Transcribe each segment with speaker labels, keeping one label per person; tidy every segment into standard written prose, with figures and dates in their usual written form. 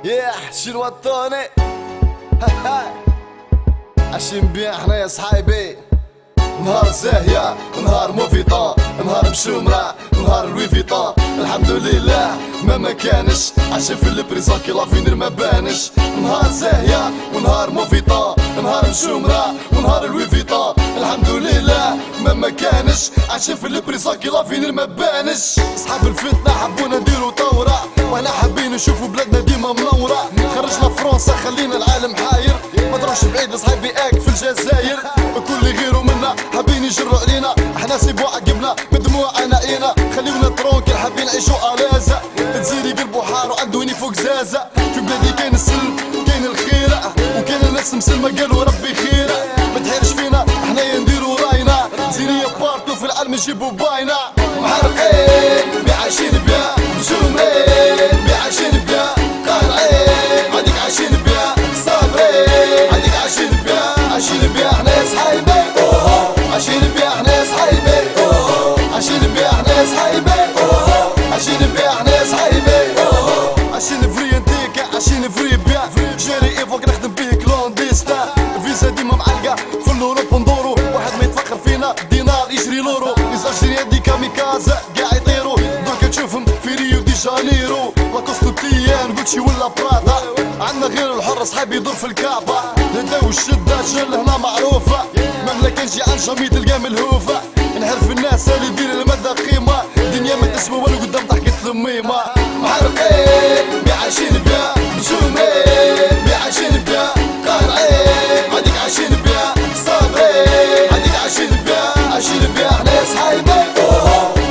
Speaker 1: شنو الطوني عايشين بيان احنا يا صحايبي. نهار زاهية نهار موفيطون نهار مشومرة نهار لوي فيطون الحمد لله ما كانش عايشين في البريزون كي لافينير ما بانش. نهار زاهية ونهار موفيطون نهار مشومرة ونهار لوي فيطون الحمد لله ما كانش عايشين في البريزون كي لافينير ما بانش. صحاب الفتنة حبونا نديرو طورة وانا حابين نشوفو بلادنا ديما منورة. خرجنا فرنسا خلينا العالم حاير ما تروحش بعيد صحابي اك في الجزائر وكل غيرو منا حابين يجروا علينا احنا سيبو عقبنا بدموع نائنا خليونا ترونكل حابين نعيشو الازا تزيري قلبو حار وعندوني فوق زازا. في بلادي كاين السلم كاين الخيرة وكاين الناس مسلمة قالوا ربي خيرة ما تحيرش فينا احنا نديرو راينا زينية بارتو في العالم نجيبو باينا. محرقين عايشين بيا مشومين عايشين بيا قارعين عندك عايشين بيا صابرين عندك عايشين بيا احنا يا صحايبي عايشين بيا احنا يا صحايبي عايشين بيا احنا يا صحايبي عايشين بيا احنا يا صحايبي عايشين فري انتيكا عايشين فري بيا جاري ايفوك نخدم بيه كلونديستا فيزا ديما معلقة في الاوروب ندورو واحد ما يتفخر فينا دينار يشري لورو ليزالجيريان دي كاميكازا قاع يطيرو دوكا تشوفهم في ريو دي جانيرو لاكوستو تيان غوتشي ولا برادا عندنا غير الحر صحابي يدور في الكعبة الهدا والشدة شل هنا معروفة مهما كان شي عن جامي تلقى ملهوفة نعرف الناس اللي يدير المدى قيمة الدنيا ما تسوى والو قدام ضحكة الميمة. محرقين عايشين بيا مشومين عايشين بيا قارعين عندك عايشين بيا صابرين عندك عايشين بيا احنا يا صحايبي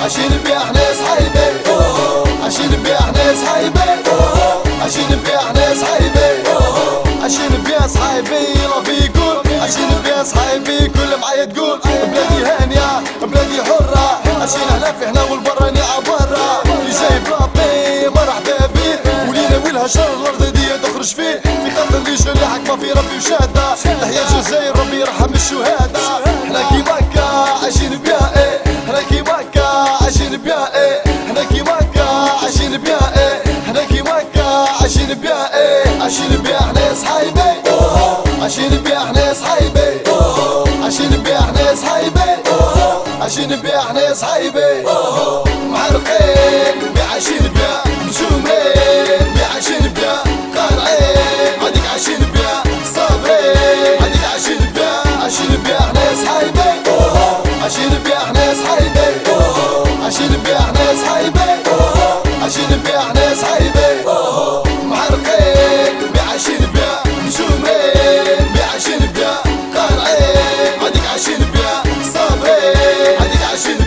Speaker 1: عايشين بيا احنا يا صحايبي عايشين بيا احنا يا صحايبي عايشين بيا احنا يا صحايبي عايشين بيا صحايبي رافي يقول عايشين بيا صحايبي كل معايا تقول بلادي هانية بلادي حرة عايشين هنا في هنا والبراني عبرة اللي جاي بلابي مرحبا بيه ولينا ويلها شر الارض دي تخرج فيه في خاطر اللي جا حكمة في ربي وشادة تحيا الجزائر ربي يرحم الشهادة. احنا كي مكة عايشين بيها ايه احنا كي مكة عايشين بيها ايه احنا كي مكة عايشين بيها ايه احنا كي مكة عايشين بيها ايه عايشين بيها احنا يا صحايبي عايشين بيها احنا يا صحايبي عايشين بيها احنا يا صحايبي عايشين بيها احنا يا صحايبي. محرقين عايشين بيها مشومين عايشين بيها قارعين عندك عايشين بيها صابرين عندك عايشين بيها احنا يا صحايبي عايشين بيها احنا يا صحايبي عايشين بيها احنا يا صحايبي عايشين بيها احنا يا صحايبي. محرقين عايشين بيها مشومين عايشين بيها قارعين عندك عايشين بيها صابرين عندك عايشين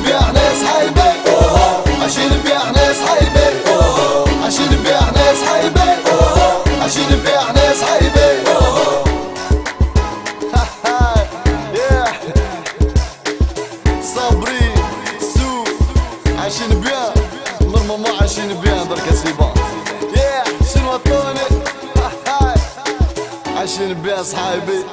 Speaker 1: بيها احنا يا صحايبي عايشين بيها احنا يا صحايبي عايشين بيها احنا يا صحايبي عايشين بيها احنا يا صحايبي. صبري سوق عايشين بيان نورمالمون عايشين بيان دركا سيبان شنو الطوني عايشين بيان صحايبي.